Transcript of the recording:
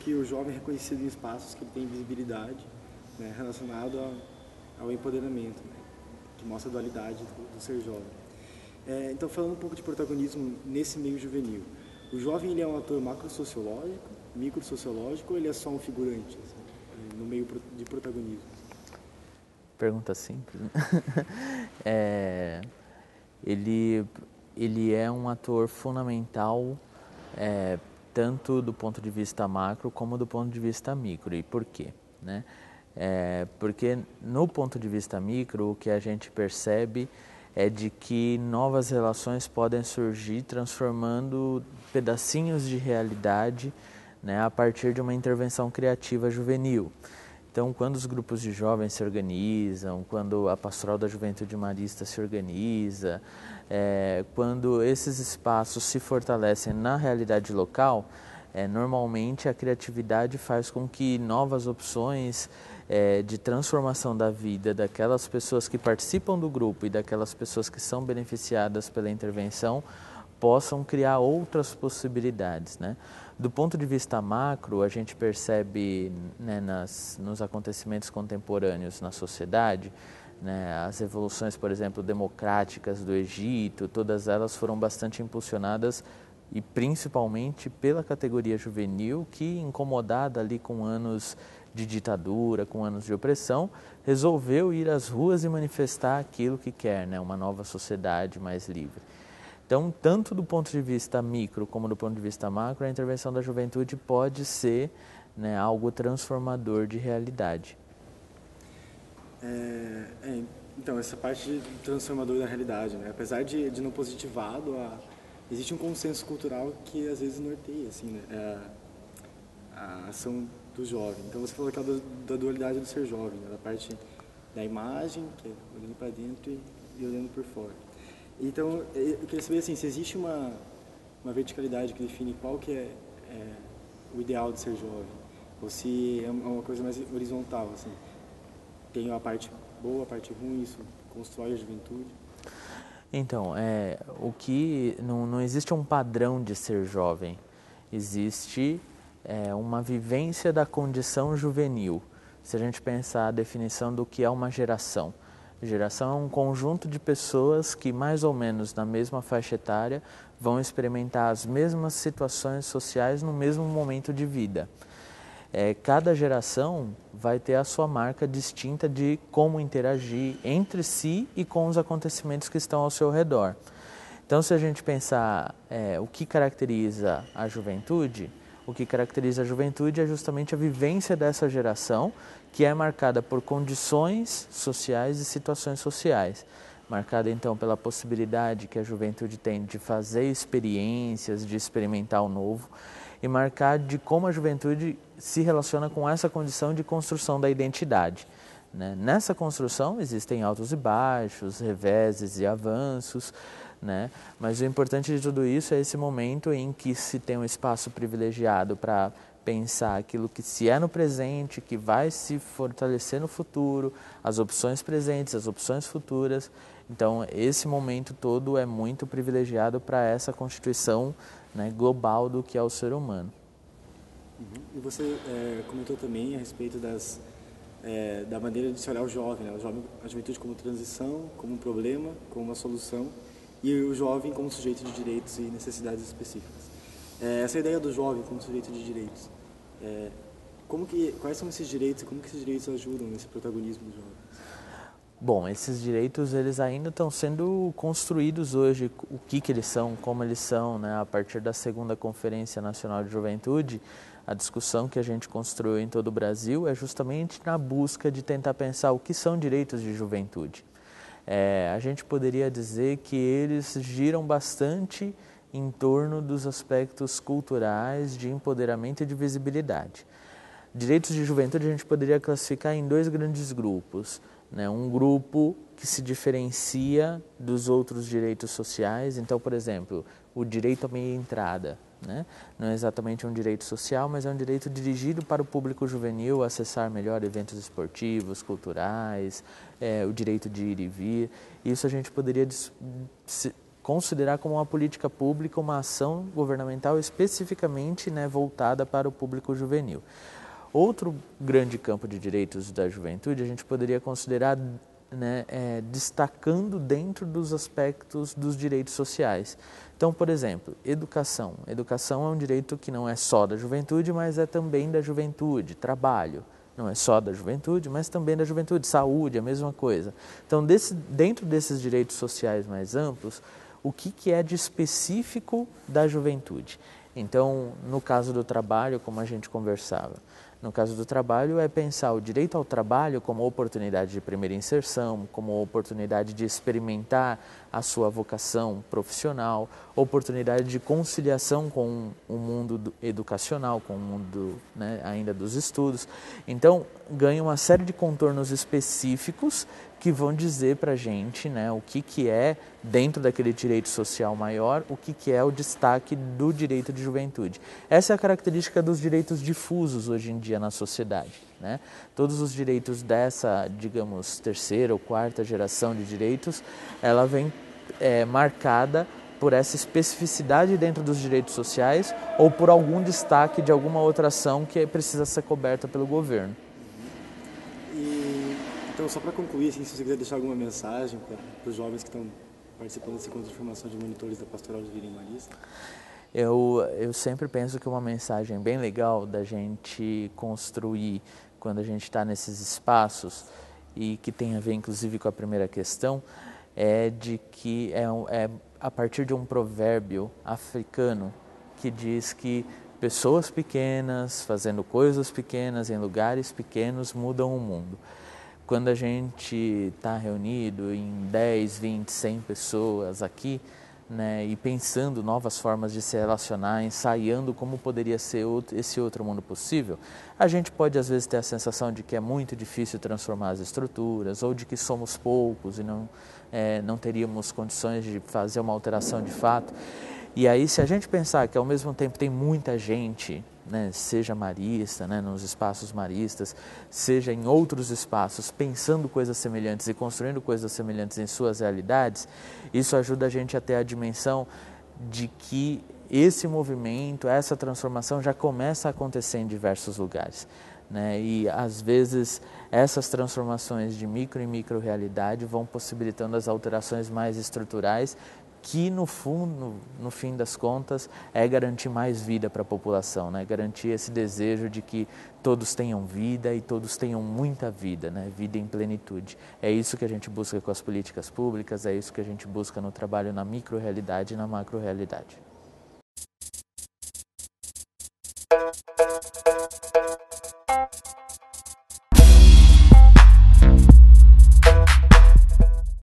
que o jovem é reconhecido em espaços que ele tem visibilidade, né, relacionado ao empoderamento, né, que mostra a dualidade do ser jovem. Então, falando um pouco de protagonismo nesse meio juvenil, o jovem ele é um ator macrosociológico, microsociológico, ou ele é só um figurante assim, no meio de protagonismo? Pergunta simples, né? Ele, ele é um ator fundamental, tanto do ponto de vista macro como do ponto de vista micro. E por quê? Né? Porque no ponto de vista micro, o que a gente percebe é de que novas relações podem surgir transformando pedacinhos de realidade, né, a partir de uma intervenção criativa juvenil. Então, quando os grupos de jovens se organizam, quando a Pastoral da Juventude Marista se organiza, quando esses espaços se fortalecem na realidade local, normalmente a criatividade faz com que novas opções de transformação da vida daquelas pessoas que participam do grupo e daquelas pessoas que são beneficiadas pela intervenção possam criar outras possibilidades, né? Do ponto de vista macro, a gente percebe, né, nos acontecimentos contemporâneos na sociedade, né, as evoluções, por exemplo, democráticas do Egito, todas elas foram bastante impulsionadas e principalmente pela categoria juvenil que, incomodada ali com anos de ditadura, com anos de opressão, resolveu ir às ruas e manifestar aquilo que quer, né, uma nova sociedade mais livre. Então, tanto do ponto de vista micro como do ponto de vista macro, a intervenção da juventude pode ser, né, algo transformador de realidade. Então, essa parte de transformador da realidade, né? Apesar de não positivado, existe um consenso cultural que às vezes norteia assim, né, a ação do jovem. Então, você falou aquela da dualidade do ser jovem, né? Da parte da imagem, que é olhando para dentro e olhando por fora. Então, eu queria saber assim, se existe uma verticalidade que define qual que é o ideal de ser jovem, ou se é uma coisa mais horizontal, assim, tem a parte boa, a parte ruim, isso constrói a juventude. Então, o que não existe um padrão de ser jovem, existe uma vivência da condição juvenil. Se a gente pensar a definição do que é uma geração, geração é um conjunto de pessoas que mais ou menos na mesma faixa etária vão experimentar as mesmas situações sociais no mesmo momento de vida. Cada geração vai ter a sua marca distinta de como interagir entre si e com os acontecimentos que estão ao seu redor. Então, se a gente pensar o que caracteriza a juventude, o que caracteriza a juventude é justamente a vivência dessa geração, que é marcada por condições sociais e situações sociais. Marcada, então, pela possibilidade que a juventude tem de fazer experiências, de experimentar o novo, e marcada de como a juventude se relaciona com essa condição de construção da identidade, né? Nessa construção existem altos e baixos, reveses e avanços, né? Mas o importante de tudo isso é esse momento em que se tem um espaço privilegiado para pensar aquilo que se é no presente, que vai se fortalecer no futuro, as opções presentes, as opções futuras. Então, esse momento todo é muito privilegiado para essa constituição, né, global do que é o ser humano. Uhum. E você comentou também a respeito da maneira de se olhar o jovem, né? A juventude como transição, como um problema, como uma solução, e o jovem como sujeito de direitos e necessidades específicas. Essa ideia do jovem como sujeito de direitos, quais são esses direitos e como que esses direitos ajudam nesse protagonismo do jovem? Bom, esses direitos eles ainda estão sendo construídos hoje, o que eles são, como eles são, né? A partir da segunda Conferência Nacional de Juventude, a discussão que a gente construiu em todo o Brasil é justamente na busca de tentar pensar o que são direitos de juventude. A gente poderia dizer que eles giram bastante em torno dos aspectos culturais de empoderamento e de visibilidade. Direitos de juventude a gente poderia classificar em dois grandes grupos, né? Um grupo que se diferencia dos outros direitos sociais. Então, por exemplo, o direito à meia entrada, né? Não é exatamente um direito social, mas é um direito dirigido para o público juvenil acessar melhor eventos esportivos, culturais, o direito de ir e vir. Isso a gente poderia considerar como uma política pública, uma ação governamental especificamente, né, voltada para o público juvenil. Outro grande campo de direitos da juventude a gente poderia considerar, né, destacando dentro dos aspectos dos direitos sociais. Então, por exemplo, educação. Educação é um direito que não é só da juventude, mas é também da juventude. Trabalho não é só da juventude, mas também da juventude. Saúde, a mesma coisa. Então, dentro desses direitos sociais mais amplos, o que é de específico da juventude? Então, no caso do trabalho, como a gente conversava, no caso do trabalho é pensar o direito ao trabalho como oportunidade de primeira inserção, como oportunidade de experimentar a sua vocação profissional, oportunidade de conciliação com o mundo educacional, com o mundo, né, ainda dos estudos. Então, ganha uma série de contornos específicos que vão dizer para a gente, né, o que é, dentro daquele direito social maior, o que é o destaque do direito de juventude. Essa é a característica dos direitos difusos hoje em dia na sociedade, né? Todos os direitos dessa, digamos, terceira ou quarta geração de direitos, ela vem marcada por essa especificidade dentro dos direitos sociais ou por algum destaque de alguma outra ação que precisa ser coberta pelo governo. Então, só para concluir, assim, se você quiser deixar alguma mensagem para os jovens que estão participando desse encontro de formação de monitores da Pastoral de Vida em Marista. Eu sempre penso que uma mensagem bem legal da gente construir quando a gente está nesses espaços, e que tem a ver inclusive com a primeira questão, é de que é a partir de um provérbio africano que diz que pessoas pequenas fazendo coisas pequenas em lugares pequenos mudam o mundo. Quando a gente está reunido em 10, 20, 100 pessoas aqui, né, e pensando novas formas de se relacionar, ensaiando como poderia ser esse outro mundo possível, a gente pode às vezes ter a sensação de que é muito difícil transformar as estruturas, ou de que somos poucos e não teríamos condições de fazer uma alteração de fato. E aí, se a gente pensar que ao mesmo tempo tem muita gente, né, seja marista, né, nos espaços maristas, seja em outros espaços, pensando coisas semelhantes e construindo coisas semelhantes em suas realidades, isso ajuda a gente a ter a dimensão de que esse movimento, essa transformação já começa a acontecer em diversos lugares, né? E às vezes essas transformações de micro em micro realidade vão possibilitando as alterações mais estruturais, que no fundo, no fim das contas, é garantir mais vida para a população, né? Garantir esse desejo de que todos tenham vida e todos tenham muita vida, né? Vida em plenitude. É isso que a gente busca com as políticas públicas, é isso que a gente busca no trabalho na micro-realidade e na macro-realidade.